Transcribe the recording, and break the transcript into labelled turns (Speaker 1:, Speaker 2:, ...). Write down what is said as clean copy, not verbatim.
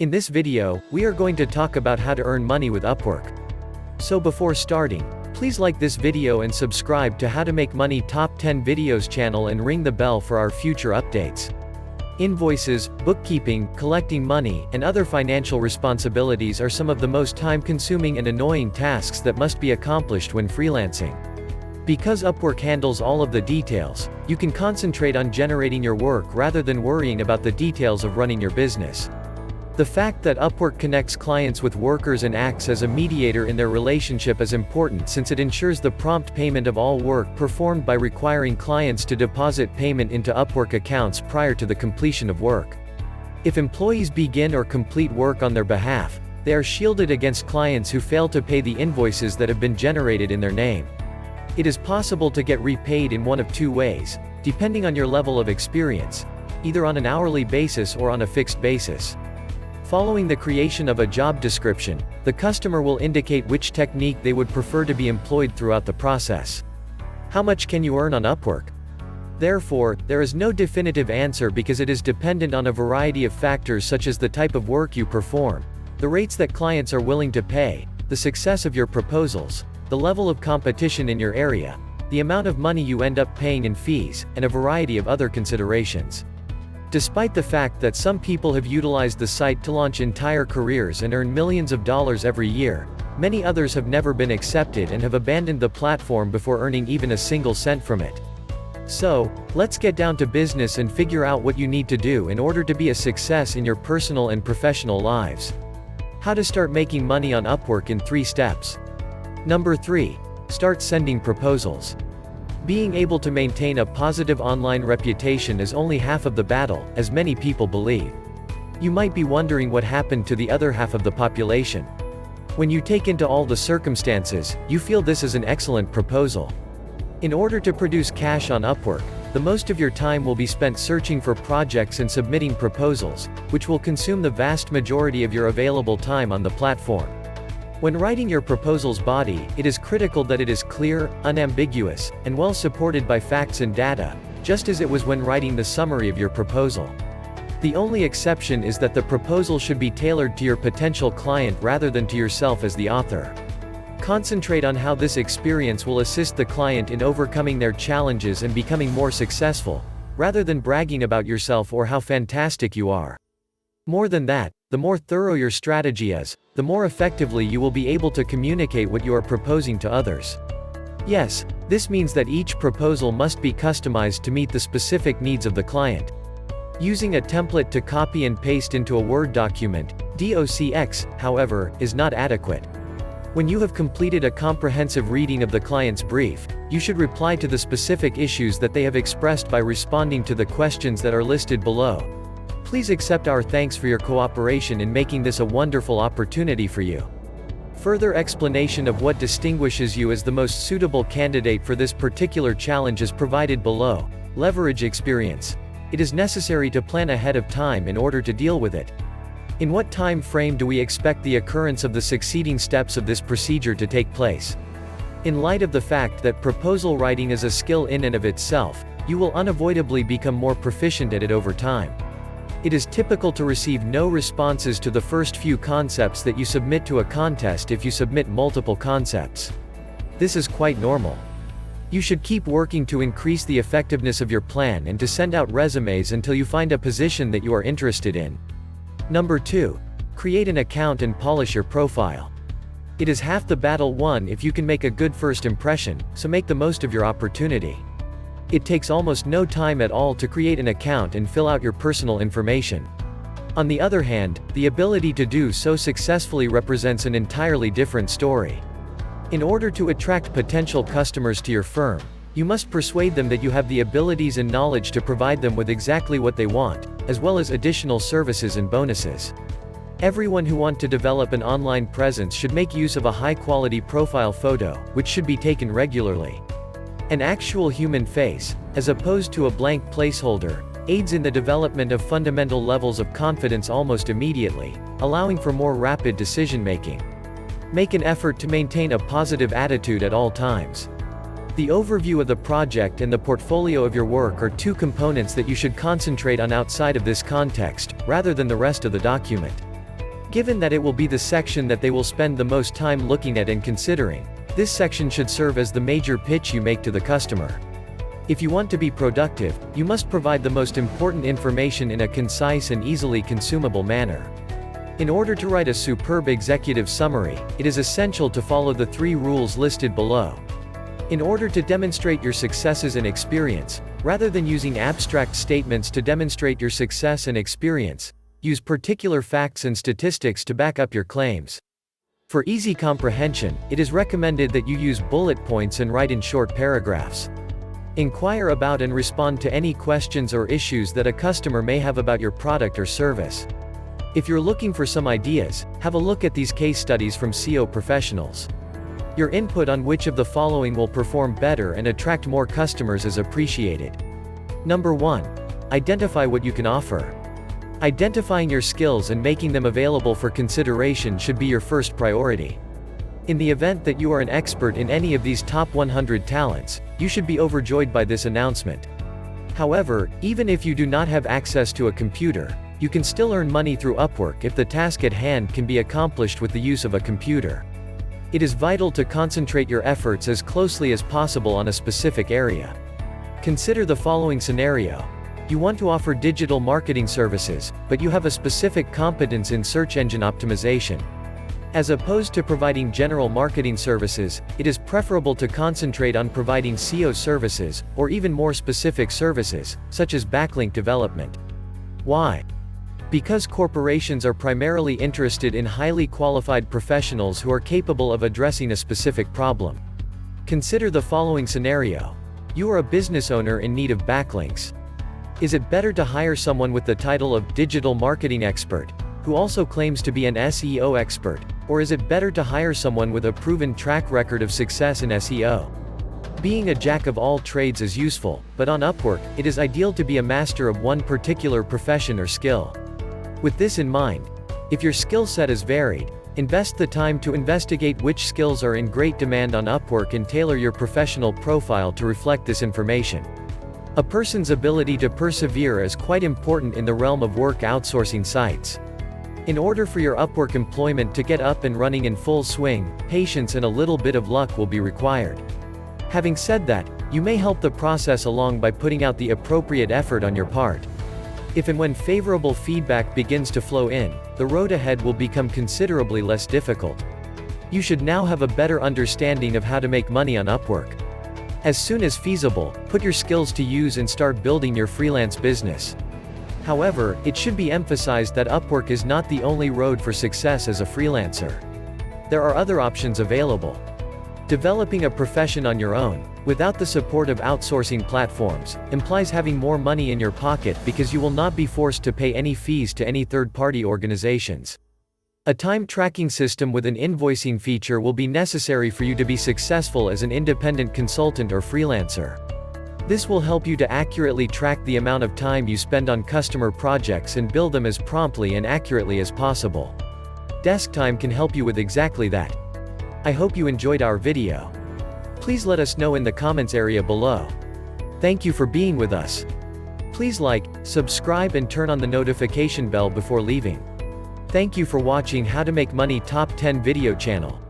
Speaker 1: In this video, we are going to talk about how to earn money with Upwork. So before starting, please like this video and subscribe to How to Make Money Top 10 Videos channel and ring the bell for our future updates. Invoices, bookkeeping, collecting money, and other financial responsibilities are some of the most time-consuming and annoying tasks that must be accomplished when freelancing. Because Upwork handles all of the details, you can concentrate on generating your work rather than worrying about the details of running your business. The fact that Upwork connects clients with workers and acts as a mediator in their relationship is important since it ensures the prompt payment of all work performed by requiring clients to deposit payment into Upwork accounts prior to the completion of work. If employees begin or complete work on their behalf, they are shielded against clients who fail to pay the invoices that have been generated in their name. It is possible to get repaid in one of two ways, depending on your level of experience, either on an hourly basis or on a fixed basis. Following the creation of a job description, the customer will indicate which technique they would prefer to be employed throughout the process. How much can you earn on Upwork? Therefore, there is no definitive answer because it is dependent on a variety of factors such as the type of work you perform, the rates that clients are willing to pay, the success of your proposals, the level of competition in your area, the amount of money you end up paying in fees, and a variety of other considerations. Despite the fact that some people have utilized the site to launch entire careers and earn millions of dollars every year, many others have never been accepted and have abandoned the platform before earning even a single cent from it. So, let's get down to business and figure out what you need to do in order to be a success in your personal and professional lives. How to start making money on Upwork in 3 steps. Number 3. Start sending proposals. Being able to maintain a positive online reputation is only half of the battle, as many people believe. You might be wondering what happened to the other half of the population. When you take into all the circumstances, you feel this is an excellent proposal. In order to produce cash on Upwork, the most of your time will be spent searching for projects and submitting proposals, which will consume the vast majority of your available time on the platform. When writing your proposal's body, it is critical that it is clear, unambiguous, and well supported by facts and data, just as it was when writing the summary of your proposal. The only exception is that the proposal should be tailored to your potential client rather than to yourself as the author. Concentrate on how this experience will assist the client in overcoming their challenges and becoming more successful, rather than bragging about yourself or how fantastic you are. More than that, the more thorough your strategy is, the more effectively you will be able to communicate what you are proposing to others. Yes, this means that each proposal must be customized to meet the specific needs of the client. Using a template to copy and paste into a Word document, docx, however, is not adequate. When you have completed a comprehensive reading of the client's brief, you should reply to the specific issues that they have expressed by responding to the questions that are listed below. Please accept our thanks for your cooperation in making this a wonderful opportunity for you. Further explanation of what distinguishes you as the most suitable candidate for this particular challenge is provided below. Leverage experience. It is necessary to plan ahead of time in order to deal with it. In what time frame do we expect the occurrence of the succeeding steps of this procedure to take place? In light of the fact that proposal writing is a skill in and of itself, you will unavoidably become more proficient at it over time. It is typical to receive no responses to the first few concepts that you submit to a contest if you submit multiple concepts. This is quite normal. You should keep working to increase the effectiveness of your plan and to send out resumes until you find a position that you are interested in. Number 2. Create an account and polish your profile. It is half the battle won if you can make a good first impression, so make the most of your opportunity. It takes almost no time at all to create an account and fill out your personal information. On the other hand, the ability to do so successfully represents an entirely different story. In order to attract potential customers to your firm, you must persuade them that you have the abilities and knowledge to provide them with exactly what they want, as well as additional services and bonuses. Everyone who wants to develop an online presence should make use of a high-quality profile photo, which should be taken regularly. An actual human face, as opposed to a blank placeholder, aids in the development of fundamental levels of confidence almost immediately, allowing for more rapid decision-making. Make an effort to maintain a positive attitude at all times. The overview of the project and the portfolio of your work are 2 components that you should concentrate on outside of this context, rather than the rest of the document. Given that it will be the section that they will spend the most time looking at and considering, this section should serve as the major pitch you make to the customer. If you want to be productive, you must provide the most important information in a concise and easily consumable manner. In order to write a superb executive summary, it is essential to follow the 3 rules listed below. In order to demonstrate your successes and experience, rather than using abstract statements to demonstrate your success and experience, use particular facts and statistics to back up your claims. For easy comprehension, it is recommended that you use bullet points and write in short paragraphs. Inquire about and respond to any questions or issues that a customer may have about your product or service. If you're looking for some ideas, have a look at these case studies from SEO professionals. Your input on which of the following will perform better and attract more customers is appreciated. Number 1. Identify what you can offer. Identifying your skills and making them available for consideration should be your first priority. In the event that you are an expert in any of these top 100 talents, you should be overjoyed by this announcement. However, even if you do not have access to a computer, you can still earn money through Upwork if the task at hand can be accomplished with the use of a computer. It is vital to concentrate your efforts as closely as possible on a specific area. Consider the following scenario. You want to offer digital marketing services, but you have a specific competence in search engine optimization. As opposed to providing general marketing services, it is preferable to concentrate on providing SEO services, or even more specific services, such as backlink development. Why? Because corporations are primarily interested in highly qualified professionals who are capable of addressing a specific problem. Consider the following scenario. You are a business owner in need of backlinks. Is it better to hire someone with the title of digital marketing expert, who also claims to be an SEO expert, or is it better to hire someone with a proven track record of success in SEO? Being a jack of all trades is useful, but on Upwork, it is ideal to be a master of one particular profession or skill. With this in mind, if your skill set is varied, invest the time to investigate which skills are in great demand on Upwork and tailor your professional profile to reflect this information. A person's ability to persevere is quite important in the realm of work outsourcing sites. In order for your Upwork employment to get up and running in full swing, patience and a little bit of luck will be required. Having said that, you may help the process along by putting out the appropriate effort on your part. If and when favorable feedback begins to flow in, the road ahead will become considerably less difficult. You should now have a better understanding of how to make money on Upwork. As soon as feasible, put your skills to use and start building your freelance business. However, it should be emphasized that Upwork is not the only road for success as a freelancer. There are other options available. Developing a profession on your own, without the support of outsourcing platforms, implies having more money in your pocket because you will not be forced to pay any fees to any third-party organizations. A time tracking system with an invoicing feature will be necessary for you to be successful as an independent consultant or freelancer. This will help you to accurately track the amount of time you spend on customer projects and bill them as promptly and accurately as possible. Desk time can help you with exactly that. I hope you enjoyed our video. Please let us know in the comments area below. Thank you for being with us. Please like, subscribe and turn on the notification bell before leaving. Thank you for watching How to Make Money Top 10 video channel.